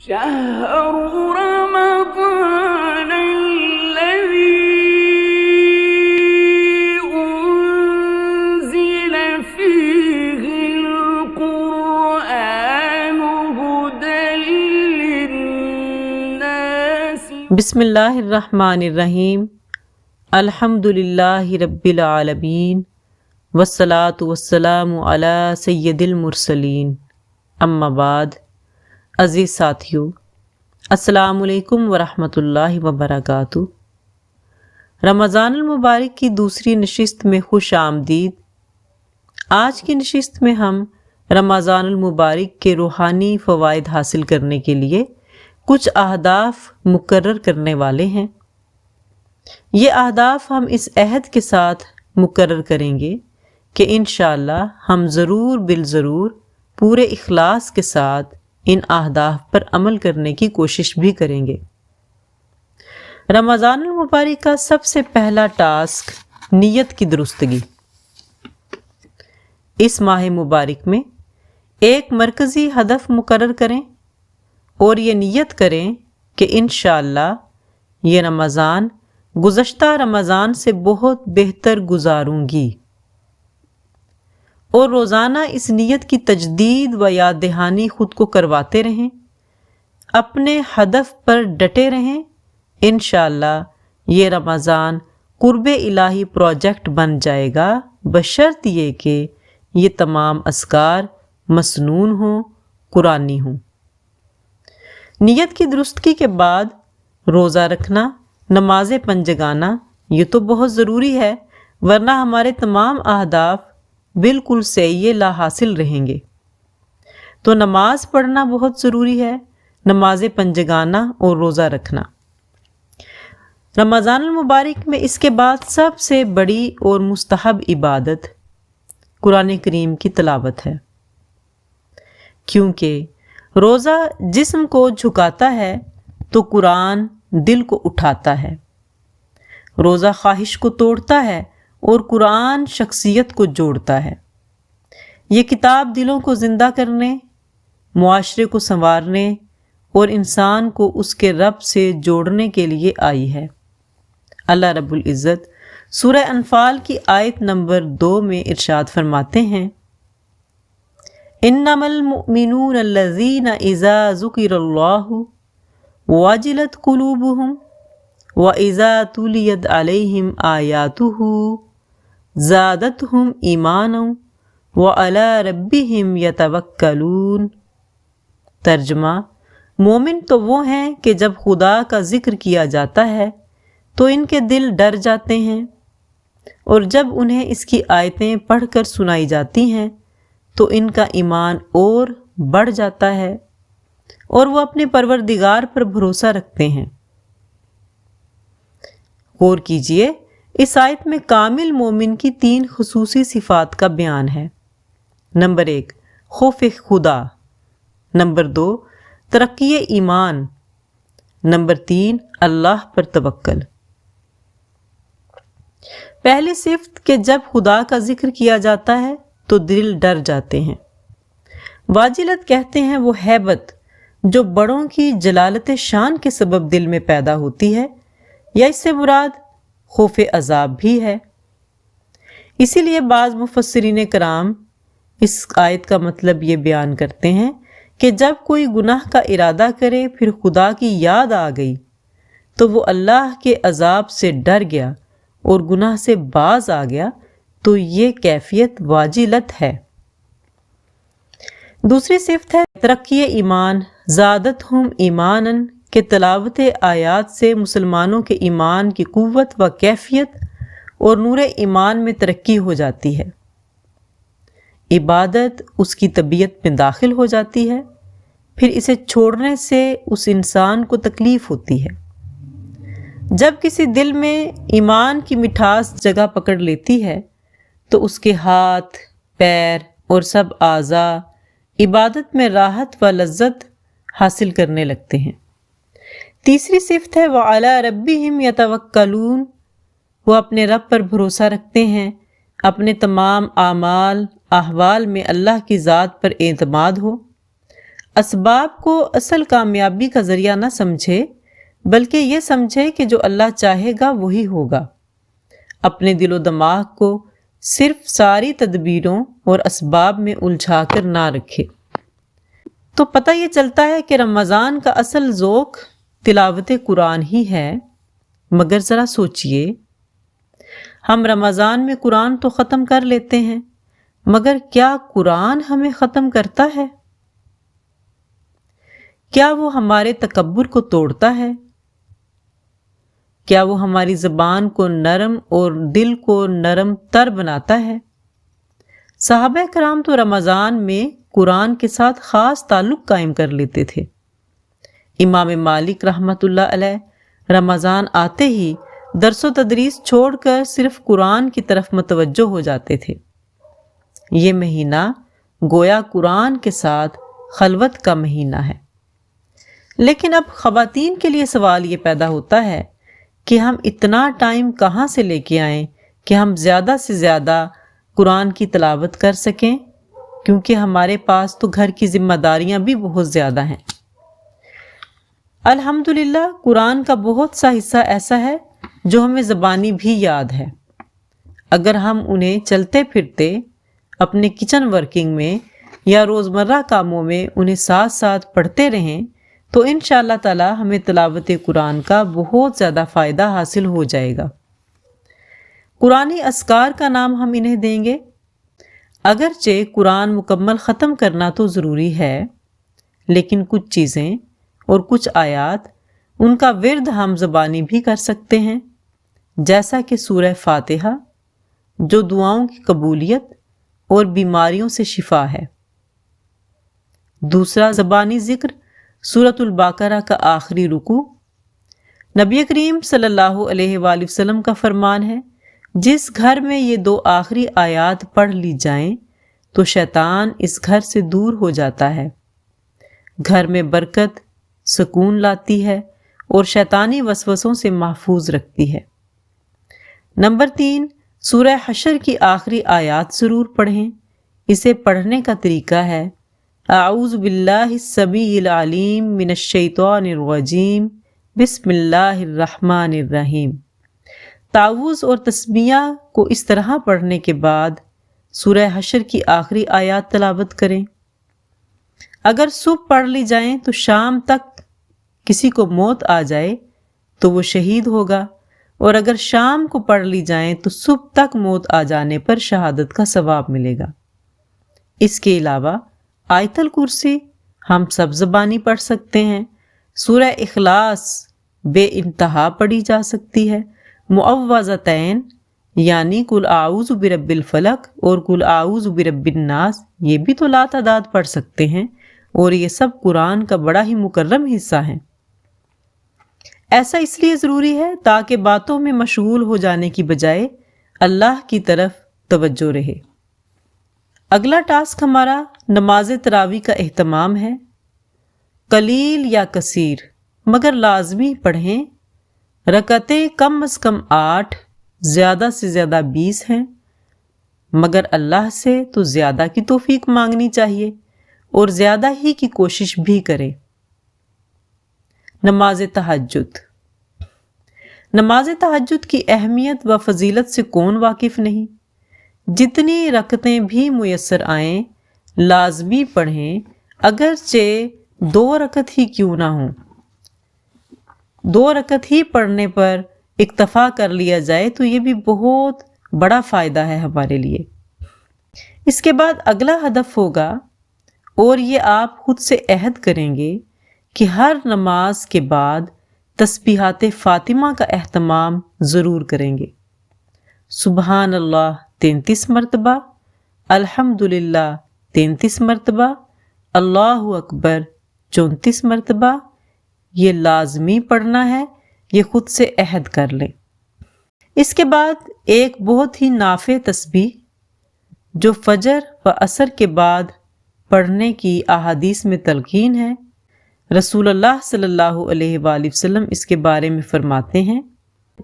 شهر رمضان الذي أنزل فيه القرآن هدى للناس بسم اللہ الرحمن الرحیم الحمد للہ رب العالمین والصلاة والسلام علی سید المرسلین اما بعد۔ عزیز ساتھیو، السلام علیکم ورحمۃ اللہ وبرکاتہ۔ رمضان المبارک کی دوسری نشست میں خوش آمدید۔ آج کی نشست میں ہم رمضان المبارک کے روحانی فوائد حاصل کرنے کے لیے کچھ اہداف مقرر کرنے والے ہیں۔ یہ اہداف ہم اس عہد کے ساتھ مقرر کریں گے کہ انشاءاللہ ہم ضرور بالضرور پورے اخلاص کے ساتھ ان اہداف پر عمل کرنے کی کوشش بھی کریں گے۔ رمضان المبارک کا سب سے پہلا ٹاسک نیت کی درستگی۔ اس ماہ مبارک میں ایک مرکزی ہدف مقرر کریں اور یہ نیت کریں کہ انشاءاللہ یہ رمضان گزشتہ رمضان سے بہت بہتر گزاروں گی، اور روزانہ اس نیت کی تجدید و یاد دہانی خود کو کرواتے رہیں، اپنے ہدف پر ڈٹے رہیں۔ انشاءاللہ یہ رمضان قرب الہی پروجیکٹ بن جائے گا، بشرط یہ کہ یہ تمام اذکار مسنون ہوں، قرآنی ہوں۔ نیت کی درستگی کے بعد روزہ رکھنا، نماز پنجگانہ، یہ تو بہت ضروری ہے، ورنہ ہمارے تمام اہداف بالکل صحیح لا حاصل رہیں گے۔ تو نماز پڑھنا بہت ضروری ہے، نماز پنجگانہ اور روزہ رکھنا۔ رمضان المبارک میں اس کے بعد سب سے بڑی اور مستحب عبادت قرآن کریم کی تلاوت ہے، کیونکہ روزہ جسم کو جھکاتا ہے تو قرآن دل کو اٹھاتا ہے۔ روزہ خواہش کو توڑتا ہے اور قرآن شخصیت کو جوڑتا ہے۔ یہ کتاب دلوں کو زندہ کرنے، معاشرے کو سنوارنے اور انسان کو اس کے رب سے جوڑنے کے لیے آئی ہے۔ اللہ رب العزت سورہ انفال کی آیت نمبر 2 میں ارشاد فرماتے ہیں، انما المؤمنون الذین اذا ذکر اللہ وجلت قلوبهم واذا تلیت علیہم آیاتہ زادتہم ایمانا وعلی ربہم یتوکلون۔ ترجمہ، مومن تو وہ ہیں کہ جب خدا کا ذکر کیا جاتا ہے تو ان کے دل ڈر جاتے ہیں، اور جب انہیں اس کی آیتیں پڑھ کر سنائی جاتی ہیں تو ان کا ایمان اور بڑھ جاتا ہے، اور وہ اپنے پروردگار پر بھروسہ رکھتے ہیں۔ غور کیجئے، اس آیت میں کامل مومن کی 3 خصوصی صفات کا بیان ہے۔ نمبر 1 خوف خدا، نمبر 2 ترقی ایمان، نمبر 3 اللہ پر توکل۔ پہلی صفت کہ جب خدا کا ذکر کیا جاتا ہے تو دل ڈر جاتے ہیں۔ واجلت کہتے ہیں وہ ہیبت جو بڑوں کی جلالت شان کے سبب دل میں پیدا ہوتی ہے، یا اس سے مراد خوف عذاب بھی ہے۔ اسی لیے بعض مفسرین کرام اس آیت کا مطلب یہ بیان کرتے ہیں کہ جب کوئی گناہ کا ارادہ کرے پھر خدا کی یاد آ گئی تو وہ اللہ کے عذاب سے ڈر گیا اور گناہ سے باز آ گیا، تو یہ کیفیت واجلت ہے۔ دوسری صفت ہے ترقی ایمان، زادتہم ایمانا، کہ تلاوت آیات سے مسلمانوں کے ایمان کی قوت و کیفیت اور نور ایمان میں ترقی ہو جاتی ہے۔ عبادت اس کی طبیعت میں داخل ہو جاتی ہے، پھر اسے چھوڑنے سے اس انسان کو تکلیف ہوتی ہے۔ جب کسی دل میں ایمان کی مٹھاس جگہ پکڑ لیتی ہے تو اس کے ہاتھ، پیر اور سب اعضاء عبادت میں راحت و لذت حاصل کرنے لگتے ہیں۔ تیسری صفت ہے وعلی ربہم یتوکلون، وہ اپنے رب پر بھروسہ رکھتے ہیں، اپنے تمام اعمال احوال میں اللہ کی ذات پر اعتماد ہو، اسباب کو اصل کامیابی کا ذریعہ نہ سمجھے، بلکہ یہ سمجھے کہ جو اللہ چاہے گا وہی ہوگا۔ اپنے دل و دماغ کو صرف ساری تدبیروں اور اسباب میں الجھا کر نہ رکھے۔ تو پتہ یہ چلتا ہے کہ رمضان کا اصل ذوق تلاوت قرآن ہی ہے، مگر ذرا سوچئے، ہم رمضان میں قرآن تو ختم کر لیتے ہیں، مگر کیا قرآن ہمیں ختم کرتا ہے؟ کیا وہ ہمارے تکبر کو توڑتا ہے؟ کیا وہ ہماری زبان کو نرم اور دل کو نرم تر بناتا ہے؟ صحابہ کرام تو رمضان میں قرآن کے ساتھ خاص تعلق قائم کر لیتے تھے۔ امام مالک رحمۃ اللہ علیہ رمضان آتے ہی درس و تدریس چھوڑ کر صرف قرآن کی طرف متوجہ ہو جاتے تھے۔ یہ مہینہ گویا قرآن کے ساتھ خلوت کا مہینہ ہے۔ لیکن اب خواتین کے لیے سوال یہ پیدا ہوتا ہے کہ ہم اتنا ٹائم کہاں سے لے کے آئیں کہ ہم زیادہ سے زیادہ قرآن کی تلاوت کر سکیں، کیونکہ ہمارے پاس تو گھر کی ذمہ داریاں بھی بہت زیادہ ہیں۔ الحمدللہ قرآن کا بہت سا حصہ ایسا ہے جو ہمیں زبانی بھی یاد ہے۔ اگر ہم انہیں چلتے پھرتے اپنے کچن ورکنگ میں یا روزمرہ کاموں میں انہیں ساتھ ساتھ پڑھتے رہیں تو انشاءاللہ تعالی ہمیں تلاوت قرآن کا بہت زیادہ فائدہ حاصل ہو جائے گا۔ قرآنی اذکار کا نام ہم انہیں دیں گے۔ اگرچہ قرآن مکمل ختم کرنا تو ضروری ہے، لیکن کچھ چیزیں اور کچھ آیات ان کا ورد ہم زبانی بھی کر سکتے ہیں، جیسا کہ سورہ فاتحہ جو دعاؤں کی قبولیت اور بیماریوں سے شفا ہے۔ دوسرا زبانی ذکر سورۃ البقرہ کا آخری رکوع۔ نبی کریم صلی اللہ علیہ وآلہ وسلم کا فرمان ہے، جس گھر میں یہ دو آخری آیات پڑھ لی جائیں تو شیطان اس گھر سے دور ہو جاتا ہے۔ گھر میں برکت، سکون لاتی ہے اور شیطانی وسوسوں سے محفوظ رکھتی ہے۔ نمبر 3، سورہ حشر کی آخری آیات ضرور پڑھیں۔ اسے پڑھنے کا طریقہ ہے: اعوذ باللہ السمیع العلیم من الشیطان الرجیم، بسم اللہ الرحمن الرحیم۔ تعوذ اور تسمیہ کو اس طرح پڑھنے کے بعد سورہ حشر کی آخری آیات تلاوت کریں۔ اگر صبح پڑھ لی جائیں تو شام تک کسی کو موت آ جائے تو وہ شہید ہوگا، اور اگر شام کو پڑھ لی جائیں تو صبح تک موت آ جانے پر شہادت کا ثواب ملے گا۔ اس کے علاوہ آیت الکرسی ہم سب زبانی پڑھ سکتے ہیں۔ سورہ اخلاص بے انتہا پڑھی جا سکتی ہے۔ معوذتین یعنی قل اعوذ برب الفلق اور قل اعوذ برب الناس، یہ بھی تو لا تعداد پڑھ سکتے ہیں، اور یہ سب قرآن کا بڑا ہی مکرم حصہ ہیں۔ ایسا اس لیے ضروری ہے تاکہ باتوں میں مشغول ہو جانے کی بجائے اللہ کی طرف توجہ رہے۔ اگلا ٹاسک ہمارا نماز تراویح کا اہتمام ہے۔ قلیل یا کثیر مگر لازمی پڑھیں۔ رکعتیں کم از کم 8، زیادہ سے زیادہ 20 ہیں، مگر اللہ سے تو زیادہ کی توفیق مانگنی چاہیے اور زیادہ ہی کی کوشش بھی کریں۔ نماز تہجد۔ نماز تہجد کی اہمیت و فضیلت سے کون واقف نہیں؟ جتنی رکعتیں بھی میسر آئیں لازمی پڑھیں، اگرچہ 2 رکعت ہی کیوں نہ ہوں۔ 2 رکعت ہی پڑھنے پر اکتفا کر لیا جائے تو یہ بھی بہت بڑا فائدہ ہے ہمارے لیے۔ اس کے بعد اگلا ہدف ہوگا، اور یہ آپ خود سے عہد کریں گے کہ ہر نماز کے بعد تسبیحات فاطمہ کا اہتمام ضرور کریں گے۔ سبحان اللہ 33 مرتبہ، الحمدللہ 33 مرتبہ، اللہ اکبر 34 مرتبہ، یہ لازمی پڑھنا ہے، یہ خود سے عہد کر لیں۔ اس کے بعد ایک بہت ہی نافع تسبیح جو فجر و عصر کے بعد پڑھنے کی احادیث میں تلقین ہے، رسول اللہ صلی اللہ علیہ وآلہ وسلم اس کے بارے میں فرماتے ہیں: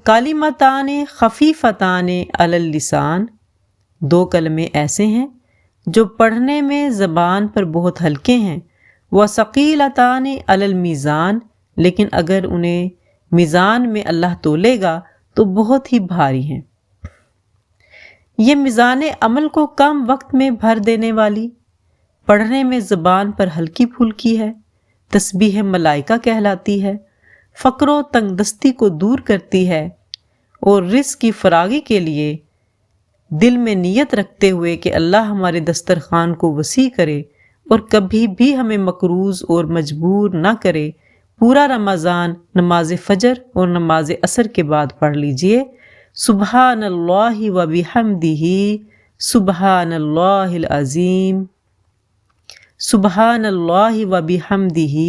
کلمتان خفیفتان علی اللسان، 2 کلمے ایسے ہیں جو پڑھنے میں زبان پر بہت ہلکے ہیں وَثَقِيلَتَانِ عَلَى الْمِيزَانِ، لیکن اگر انہیں میزان میں اللہ تولے گا تو بہت ہی بھاری ہیں۔ یہ میزان عمل کو کم وقت میں بھر دینے والی، پڑھنے میں زبان پر ہلکی پھلکی ہے، تسبیح ملائکہ کہلاتی ہے، فقر و تنگ دستی کو دور کرتی ہے، اور رزق کی فراغی کے لیے دل میں نیت رکھتے ہوئے کہ اللہ ہمارے دسترخوان کو وسیع کرے اور کبھی بھی ہمیں مقروض اور مجبور نہ کرے، پورا رمضان نماز فجر اور نماز عصر کے بعد پڑھ لیجئے۔ سبحان اللہ و بحمدہ سبحان اللہ العظیم، سبحان اللہ و بحمدہ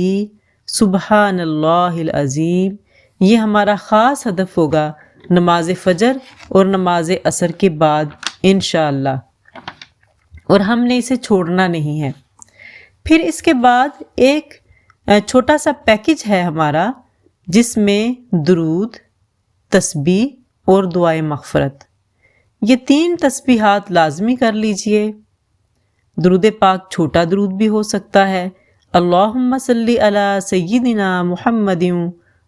سبحان اللہ العظیم۔ یہ ہمارا خاص ہدف ہوگا نماز فجر اور نماز عصر کے بعد انشاءاللہ، اور ہم نے اسے چھوڑنا نہیں ہے۔ پھر اس کے بعد ایک چھوٹا سا پیکج ہے ہمارا، جس میں درود، تسبیح اور دعائے مغفرت، یہ 3 تسبیحات لازمی کر لیجئے۔ درود پاک چھوٹا درود بھی ہو سکتا ہے، اللہم صلی علی سیدنا محمد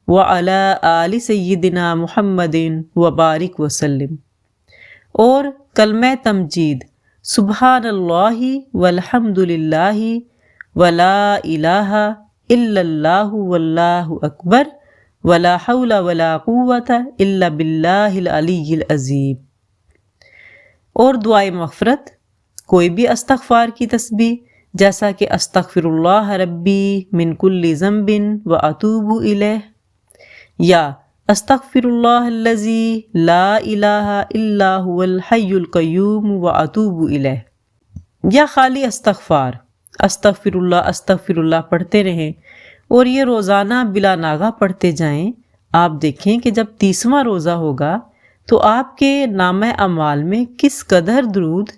وعلی آل سیدنا محمد وبارک وسلم، اور کلمہ تمجید سبحان اللہ والحمد للہ ولا الہ الا اللہ واللہ اکبر ولا حول ولا قوة الا باللہ العلی العظیم۔ اور دعائے مغفرت کوئی بھی استغفار کی تسبیح، جیسا کہ استغفر اللہ ربی من کل ذنب واتوب الیہ، یا استغفر اللہ الذی لا الہ الا هو الحی القیوم واتوب الیہ، یا خالی استغفر اللہ پڑھتے رہیں، اور یہ روزانہ بلا ناغہ پڑھتے جائیں۔ آپ دیکھیں کہ جب 30واں روزہ ہوگا تو آپ کے نامہ اعمال میں کس قدر درود،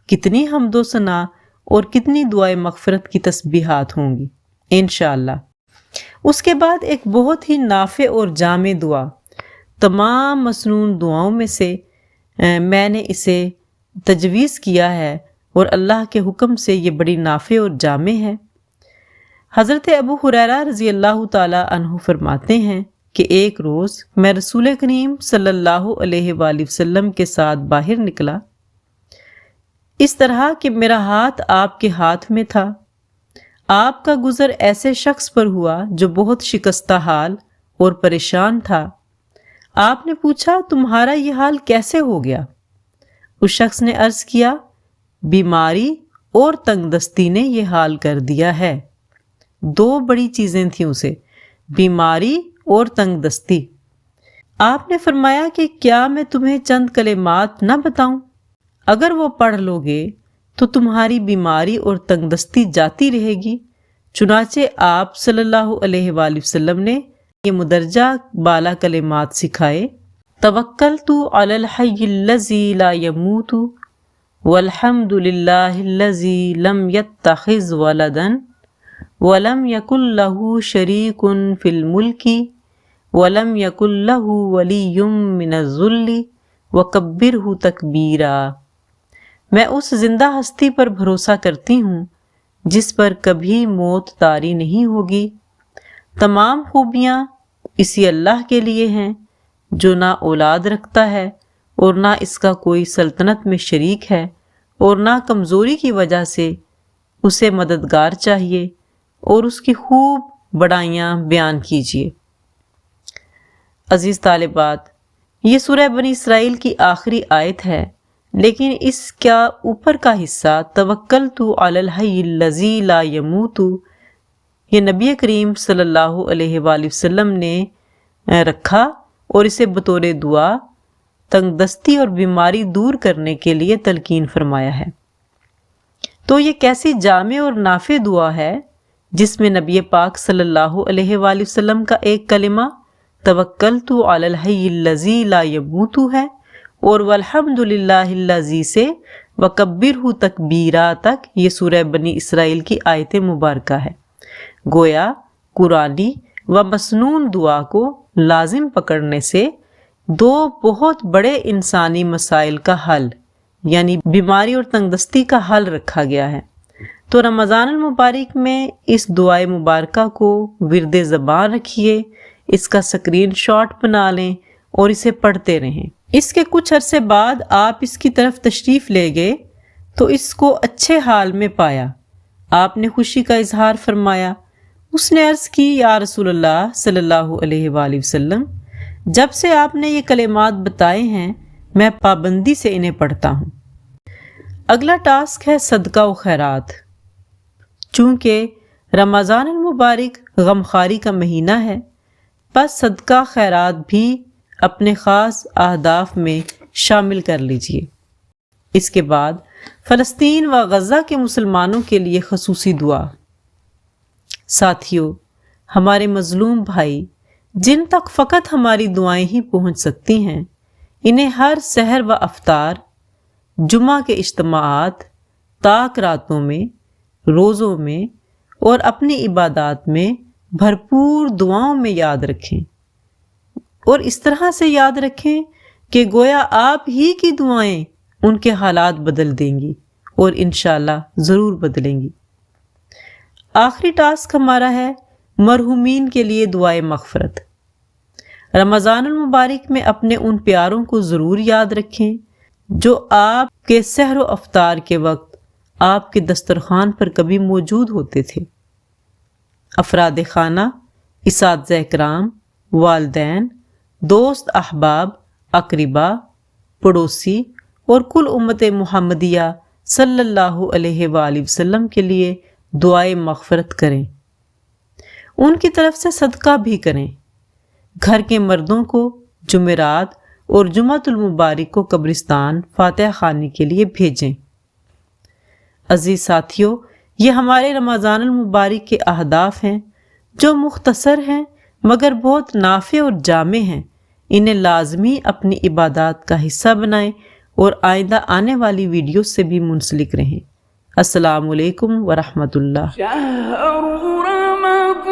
کتنی حمد و ثنا اور کتنی دعائے مغفرت کی تسبیحات ہوں گی انشاءاللہ۔ اس کے بعد ایک بہت ہی نافع اور جامع دعا، تمام مسنون دعاؤں میں سے میں نے اسے تجویز کیا ہے، اور اللہ کے حکم سے یہ بڑی نافع اور جامع ہے۔ حضرت ابو ہریرہ رضی اللہ تعالی عنہ فرماتے ہیں کہ ایک روز میں رسول کریم صلی اللہ علیہ وآلہ وسلم کے ساتھ باہر نکلا، اس طرح کہ میرا ہاتھ آپ کے ہاتھ میں تھا۔ آپ کا گزر ایسے شخص پر ہوا جو بہت شکستہ حال اور پریشان تھا۔ آپ نے پوچھا، تمہارا یہ حال کیسے ہو گیا؟ اس شخص نے عرض کیا، بیماری اور تنگ دستی نے یہ حال کر دیا ہے۔ 2 بڑی چیزیں تھیں اسے، بیماری اور تنگ دستی۔ آپ نے فرمایا کہ کیا میں تمہیں چند کلمات نہ بتاؤں؟ اگر وہ پڑھ لو گے تو تمہاری بیماری اور تنگ دستی جاتی رہے گی۔ چنانچہ آپ صلی اللہ علیہ وآلہ وسلم نے یہ مدرجہ بالا کلمات سکھائے، توکلت علی الحی الذی لا یموت والحمد للہ الذی لم یتخذ ولدا ولم یکن لہ شریک فی الملک ولم یکن لہ ولی من الذل وکبرہ تکبیرا۔ میں اس زندہ ہستی پر بھروسہ کرتی ہوں جس پر کبھی موت طاری نہیں ہوگی۔ تمام خوبیاں اسی اللہ کے لیے ہیں جو نہ اولاد رکھتا ہے اور نہ اس کا کوئی سلطنت میں شریک ہے، اور نہ کمزوری کی وجہ سے اسے مددگار چاہیے، اور اس کی خوب بڑائیاں بیان کیجیے۔ عزیز طالبات، یہ سورہ بنی اسرائیل کی آخری آیت ہے، لیکن اس کا اوپر کا حصہ توکلت علی الحی الذی لا یموت، یہ نبی کریم صلی اللہ علیہ وآلہ وسلم نے رکھا اور اسے بطور دعا تنگ دستی اور بیماری دور کرنے کے لیے تلقین فرمایا ہے۔ تو یہ کیسی جامع اور نافع دعا ہے جس میں نبی پاک صلی اللہ علیہ وآلہ وسلم کا ایک کلمہ توکلت علی الحی الذی لا یموت ہے، اور والحمد للہ الذی سے وکبرہ تکبیرا تک یہ سورہ بنی اسرائیل کی آیت مبارکہ ہے۔ گویا قرآنی و مسنون دعا کو لازم پکڑنے سے 2 بہت بڑے انسانی مسائل کا حل، یعنی بیماری اور تنگ دستی کا حل رکھا گیا ہے۔ تو رمضان المبارک میں اس دعائے مبارکہ کو ورد زبان رکھیے، اس کا اسکرین شاٹ بنا لیں اور اسے پڑھتے رہیں۔ اس کے کچھ عرصے بعد آپ اس کی طرف تشریف لے گئے تو اس کو اچھے حال میں پایا۔ آپ نے خوشی کا اظہار فرمایا۔ اس نے عرض کی، یا رسول اللہ صلی اللہ علیہ وآلہ وسلم، جب سے آپ نے یہ کلمات بتائے ہیں میں پابندی سے انہیں پڑھتا ہوں۔ اگلا ٹاسک ہے صدقہ و خیرات۔ چونکہ رمضان المبارک غمخواری کا مہینہ ہے، بس صدقہ خیرات بھی اپنے خاص اہداف میں شامل کر لیجئے۔ اس کے بعد فلسطین و غزہ کے مسلمانوں کے لیے خصوصی دعا۔ ساتھیو، ہمارے مظلوم بھائی جن تک فقط ہماری دعائیں ہی پہنچ سکتی ہیں، انہیں ہر سحر و افطار، جمعہ کے اجتماعات، طاق راتوں میں، روزوں میں اور اپنی عبادات میں بھرپور دعاؤں میں یاد رکھیں، اور اس طرح سے یاد رکھیں کہ گویا آپ ہی کی دعائیں ان کے حالات بدل دیں گی اور انشاءاللہ ضرور بدلیں گی۔ آخری ٹاسک ہمارا ہے مرحومین کے لیے دعائے مغفرت۔ رمضان المبارک میں اپنے ان پیاروں کو ضرور یاد رکھیں جو آپ کے سحر و افطار کے وقت آپ کے دسترخوان پر کبھی موجود ہوتے تھے۔ افراد خانہ، اساتذہ کرام، والدین، دوست احباب، اقربا، پڑوسی اور کل امت محمدیہ صلی اللہ علیہ وآلہ وسلم کے لیے دعائے مغفرت کریں۔ ان کی طرف سے صدقہ بھی کریں۔ گھر کے مردوں کو جمعرات اور جمعۃ المبارک کو قبرستان فاتحہ خوانی کے لیے بھیجیں۔ عزیز ساتھیو، یہ ہمارے رمضان المبارک کے اہداف ہیں جو مختصر ہیں مگر بہت نافع اور جامع ہیں۔ انہیں لازمی اپنی عبادات کا حصہ بنائیں اور آئندہ آنے والی ویڈیو سے بھی منسلک رہیں۔ السلام علیکم ورحمۃ اللہ۔ شهر رمضان